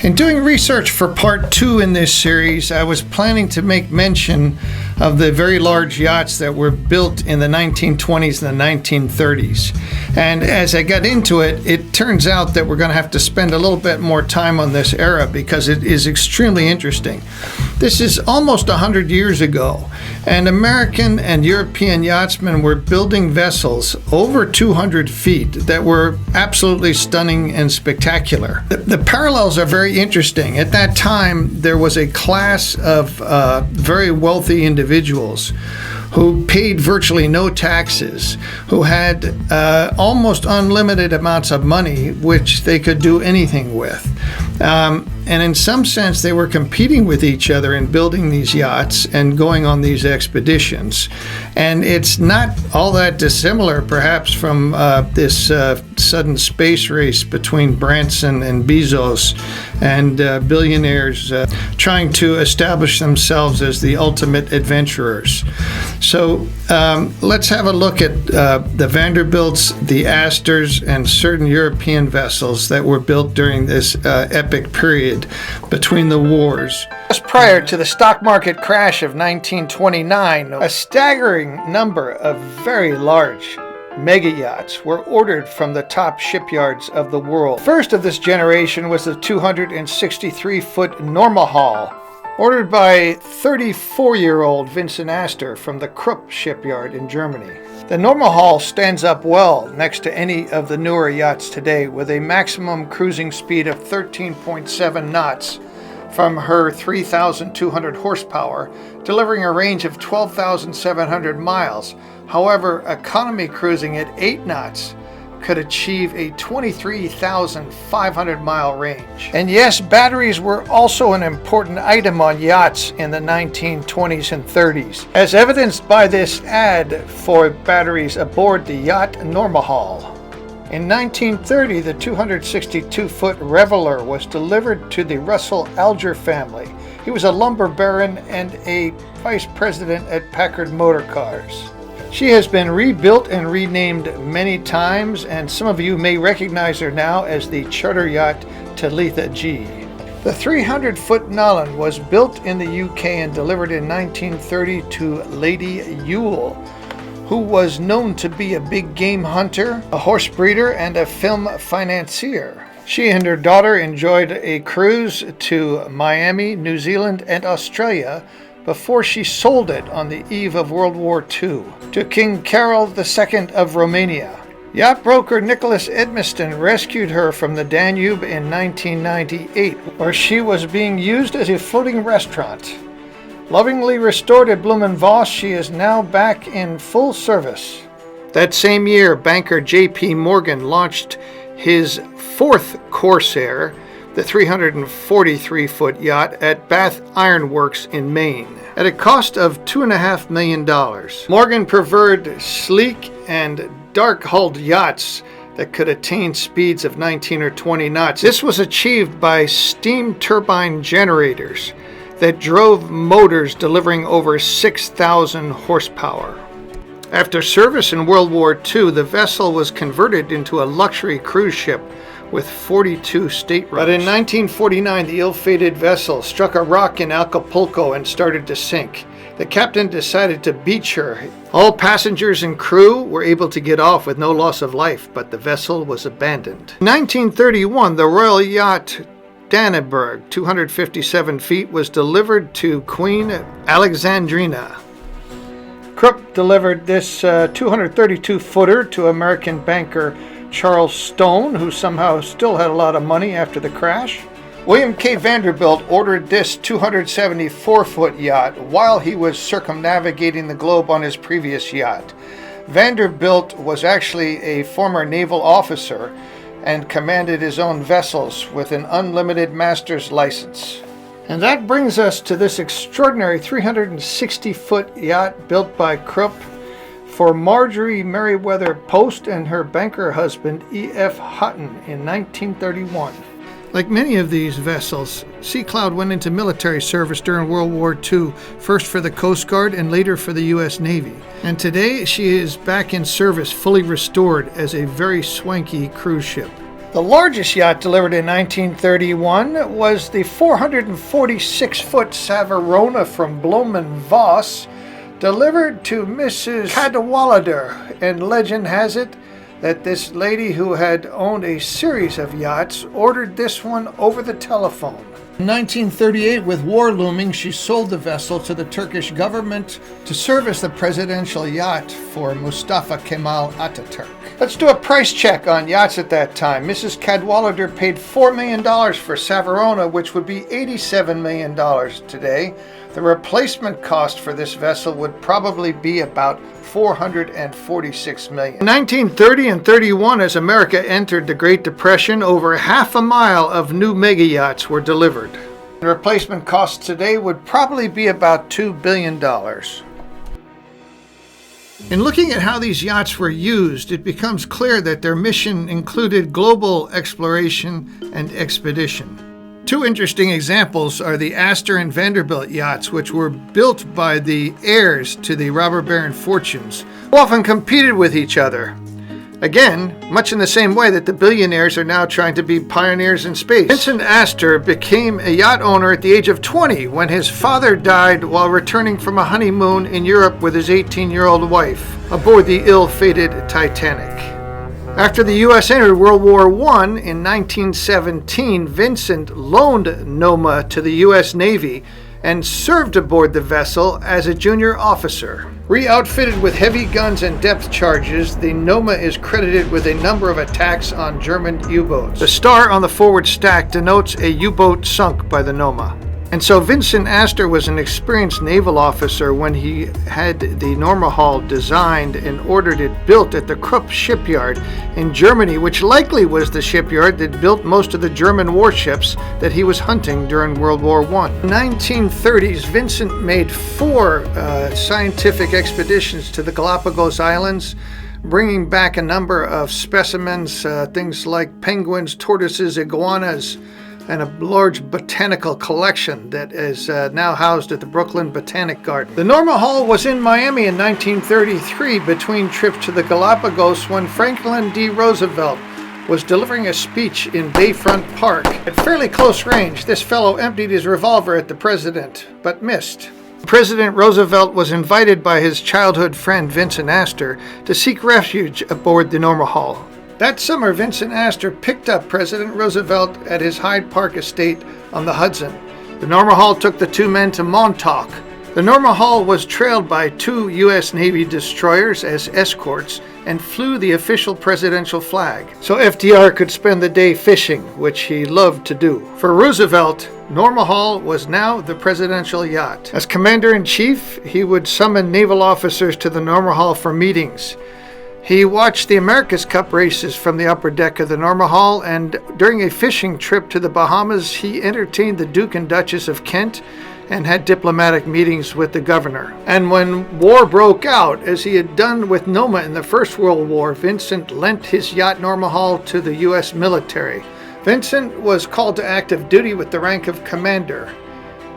In doing research for part 2 in this series, I was planning to make mention of the very large yachts that were built in the 1920s and the 1930s. And as I got into it, it turns out that we're going to have to spend a little bit more time on this era because it is extremely interesting. This is almost 100 years ago, and American and European yachtsmen were building vessels over 200 feet that were absolutely stunning and spectacular. The parallels are very interesting. At that time, there was a class of very wealthy individuals who paid virtually no taxes, who had almost unlimited amounts of money, which they could do anything with. And in some sense, they were competing with each other in building these yachts and going on these expeditions. And it's not all that dissimilar, perhaps, from this sudden space race between Branson and Bezos and billionaires trying to establish themselves as the ultimate adventurers. So let's have a look at the Vanderbilts, the Astors, and certain European vessels that were built during this epic period between the wars. Just prior to the stock market crash of 1929, a staggering number of very large mega yachts were ordered from the top shipyards of the world. First of this generation was the 263-foot Norma Hull, ordered by 34-year-old Vincent Astor from the Krupp shipyard in Germany. The Norma Hull stands up well next to any of the newer yachts today, with a maximum cruising speed of 13.7 knots from her 3,200 horsepower, delivering a range of 12,700 miles. However, economy cruising at 8 knots could achieve a 23,500 mile range. And yes, batteries were also an important item on yachts in the 1920s and 30s, as evidenced by this ad for batteries aboard the yacht Norma Hull. In 1930, the 262-foot Reveler was delivered to the Russell Alger family. He was a lumber baron and a vice president at Packard Motor Cars. She has been rebuilt and renamed many times, and some of you may recognize her now as the charter yacht Talitha G. The 300-foot Nolan was built in the UK and delivered in 1930 to Lady Ewell, who was known to be a big game hunter, a horse breeder, and a film financier. She and her daughter enjoyed a cruise to Miami, New Zealand, and Australia before she sold it on the eve of World War II to King Carol II of Romania. Yacht broker Nicholas Edmiston rescued her from the Danube in 1998, where she was being used as a floating restaurant. Lovingly restored at Blumenvoss, she is now back in full service. That same year, banker J.P. Morgan launched his fourth Corsair, the 343-foot yacht, at Bath Iron Works in Maine, at a cost of $2.5 million. Morgan preferred sleek and dark-hulled yachts that could attain speeds of 19 or 20 knots. This was achieved by steam-turbine generators that drove motors delivering over 6,000 horsepower. After service in World War II, the vessel was converted into a luxury cruise ship with 42 staterooms. But in 1949, the ill-fated vessel struck a rock in Acapulco and started to sink. The captain decided to beach her. All passengers and crew were able to get off with no loss of life, but the vessel was abandoned. In 1931, the Royal Yacht Danneberg, 257 feet, was delivered to Queen Alexandrina. Krupp delivered this 232-footer to American banker Charles Stone, who somehow still had a lot of money after the crash. William K. Vanderbilt ordered this 274-foot yacht while he was circumnavigating the globe on his previous yacht. Vanderbilt was actually a former naval officer and commanded his own vessels with an unlimited master's license. And that brings us to this extraordinary 360-foot yacht built by Krupp for Marjorie Merriweather Post and her banker husband E.F. Hutton in 1931. Like many of these vessels, Sea Cloud went into military service during World War II, first for the Coast Guard and later for the U.S. Navy. And today she is back in service, fully restored as a very swanky cruise ship. The largest yacht delivered in 1931 was the 446-foot Savarona from Bloemen Voss, delivered to Mrs. Cadwallader, and legend has it that this lady, who had owned a series of yachts, ordered this one over the telephone. In 1938, with war looming, she sold the vessel to the Turkish government to serve as the presidential yacht for Mustafa Kemal Ataturk. Let's do a price check on yachts at that time. Mrs. Cadwallader paid $4 million for Savarona, which would be $87 million today. The replacement cost for this vessel would probably be about $446 million. In 1930 and 31, as America entered the Great Depression, over half a mile of new mega yachts were delivered. The replacement cost today would probably be about $2 billion. In looking at how these yachts were used, it becomes clear that their mission included global exploration and expedition. Two interesting examples are the Astor and Vanderbilt yachts, which were built by the heirs to the robber baron fortunes, who often competed with each other. Again, much in the same way that the billionaires are now trying to be pioneers in space. Vincent Astor became a yacht owner at the age of 20 when his father died while returning from a honeymoon in Europe with his 18-year-old wife aboard the ill-fated Titanic. After the U.S. entered World War I in 1917, Vincent loaned Noma to the U.S. Navy and served aboard the vessel as a junior officer. Re-outfitted with heavy guns and depth charges, the Noma is credited with a number of attacks on German U-boats. The star on the forward stack denotes a U-boat sunk by the Noma. And so Vincent Astor was an experienced naval officer when he had the Norma Hull designed and ordered it built at the Krupp shipyard in Germany, which likely was the shipyard that built most of the German warships that he was hunting during World War I. In the 1930s, Vincent made 4 scientific expeditions to the Galapagos Islands, bringing back a number of specimens, things like penguins, tortoises, iguanas, and a large botanical collection that is now housed at the Brooklyn Botanic Garden. The Norma Hull was in Miami in 1933 between trips to the Galapagos when Franklin D. Roosevelt was delivering a speech in Bayfront Park. At fairly close range, this fellow emptied his revolver at the president, but missed. President Roosevelt was invited by his childhood friend Vincent Astor to seek refuge aboard the Norma Hull. That summer, Vincent Astor picked up President Roosevelt at his Hyde Park estate on the Hudson. The Norma Hull took the 2 men to Montauk. The Norma Hull was trailed by 2 U.S. Navy destroyers as escorts and flew the official presidential flag, so FDR could spend the day fishing, which he loved to do. For Roosevelt, Norma Hull was now the presidential yacht. As commander-in-chief, he would summon naval officers to the Norma Hull for meetings. He watched the America's Cup races from the upper deck of the Norma Hull, and during a fishing trip to the Bahamas, he entertained the Duke and Duchess of Kent and had diplomatic meetings with the governor. And when war broke out, as he had done with Noma in the First World War, Vincent lent his yacht Norma Hull to the U.S. military. Vincent was called to active duty with the rank of commander,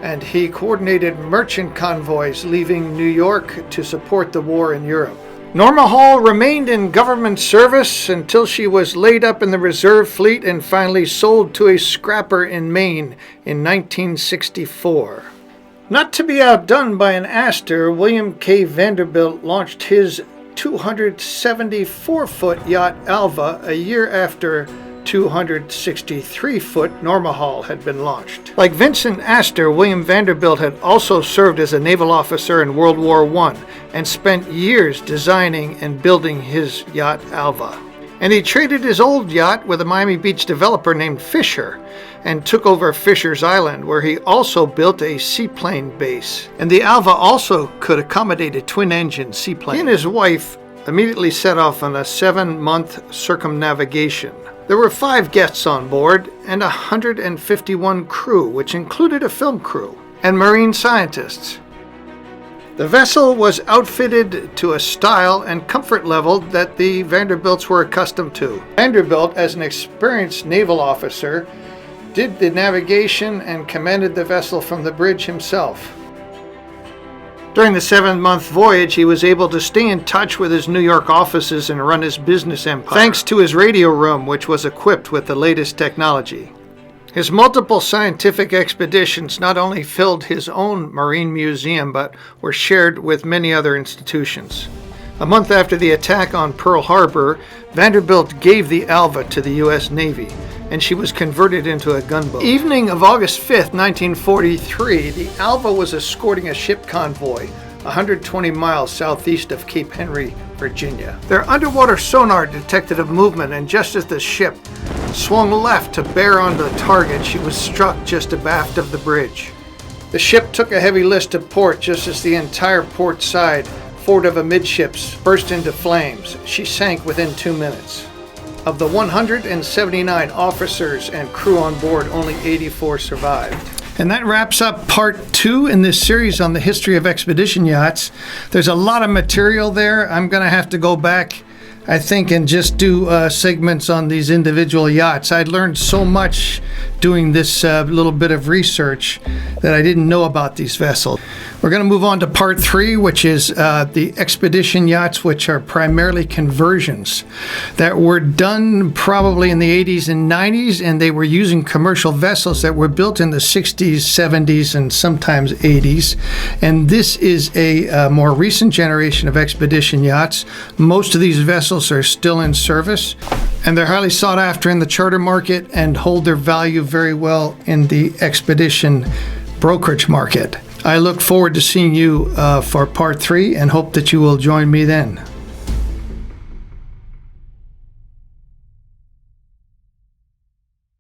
and he coordinated merchant convoys leaving New York to support the war in Europe. Norma Hull remained in government service until she was laid up in the reserve fleet and finally sold to a scrapper in Maine in 1964. Not to be outdone by an Astor, William K. Vanderbilt launched his 274-foot yacht Alva a year after 263-foot Norma Hull had been launched. Like Vincent Astor, William Vanderbilt had also served as a naval officer in World War I and spent years designing and building his yacht Alva. And he traded his old yacht with a Miami Beach developer named Fisher and took over Fisher's Island, where he also built a seaplane base. And the Alva also could accommodate a twin-engine seaplane. He and his wife immediately set off on a 7-month circumnavigation. There were 5 guests on board and 151 crew, which included a film crew and marine scientists. The vessel was outfitted to a style and comfort level that the Vanderbilts were accustomed to. Vanderbilt, as an experienced naval officer, did the navigation and commanded the vessel from the bridge himself. During the 7-month voyage, he was able to stay in touch with his New York offices and run his business empire, thanks to his radio room, which was equipped with the latest technology. His multiple scientific expeditions not only filled his own marine museum, but were shared with many other institutions. A month after the attack on Pearl Harbor, Vanderbilt gave the Alva to the U.S. Navy, and she was converted into a gunboat. Evening of August 5th, 1943, the Alva was escorting a ship convoy 120 miles southeast of Cape Henry, Virginia. Their underwater sonar detected a movement, and just as the ship swung left to bear on the target, she was struck just abaft of the bridge. The ship took a heavy list to port just as the entire port side, forward of amidships, burst into flames. She sank within 2 minutes. Of the 179 officers and crew on board, only 84 survived. And that wraps up part 2 in this series on the history of expedition yachts. There's a lot of material there. I'm going to have to go back, I think, and just do segments on these individual yachts. I learned so much doing this little bit of research that I didn't know about these vessels. We're going to move on to part 3, which is the expedition yachts, which are primarily conversions that were done probably in the 80s and 90s, and they were using commercial vessels that were built in the 60s, 70s, and sometimes 80s. And this is a more recent generation of expedition yachts. Most of these vessels are still in service, and they're highly sought after in the charter market and hold their value very well in the expedition brokerage market. I look forward to seeing you for part 3 and hope that you will join me then.